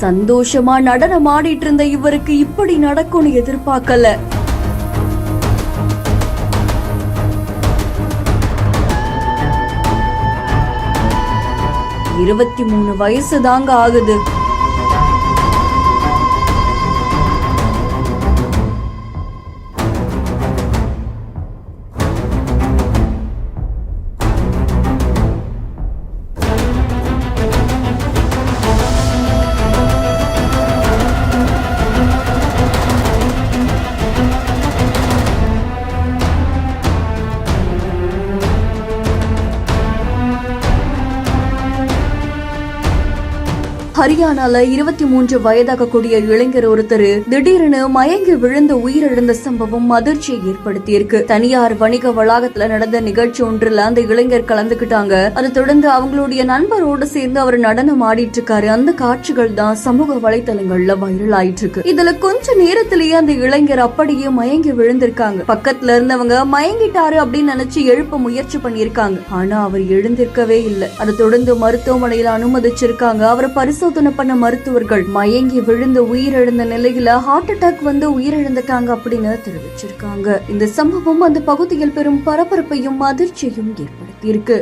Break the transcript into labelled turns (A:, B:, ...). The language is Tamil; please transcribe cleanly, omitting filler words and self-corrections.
A: சந்தோஷமா நடனம் ஆடிட்டு இருந்த இவருக்கு இப்படி நடக்கும்னு எதிர்பார்க்கல. இருபத்தி 3 வயசு தாங்க ஆகுது. ஹரியானால 23 வயதாகக்கூடிய இளைஞர் ஒருத்தர் திடீர்னு மயங்கி விழுந்து உயிரிழந்த சம்பவம் அதிர்ச்சியை ஏற்படுத்தி இருக்கு. தனியார் வணிக வளாகத்துல நடந்த நிகழ்ச்சி ஒன்றுல அந்த இளைஞர் கலந்துக்கிட்டாங்க. அதை தொடர்ந்து அவங்களுடைய நண்பரோடு சேர்ந்து அவர் நடனம் ஆடிட்டு இருக்காரு. அந்த காட்சிகள் தான் சமூக வலைதளங்கள்ல வைரல் ஆயிட்டு இருக்கு. இதுல கொஞ்ச நேரத்திலேயே அந்த இளைஞர் அப்படியே மயங்கி விழுந்திருக்காங்க. பக்கத்துல இருந்தவங்க மயங்கிட்டாரு அப்படின்னு நினைச்சு எழுப்ப முயற்சி பண்ணிருக்காங்க. ஆனா அவர் எழுந்திருக்கவே இல்லை. அதை தொடர்ந்து மருத்துவமனையில அனுமதிச்சிருக்காங்க. அவரை பரிசோதனை பண்ண மருத்துவர்கள் மயங்கி விழுந்து உயிரிழந்த நிலையில ஹார்ட் அட்டாக் வந்து உயிரிழந்துட்டாங்க அப்படின்னு தெரிவிச்சிருக்காங்க. இந்த சம்பவம் அந்த பகுதியில் பெரும் பரபரப்பையும் அதிர்ச்சியையும் ஏற்படுத்தி இருக்கு.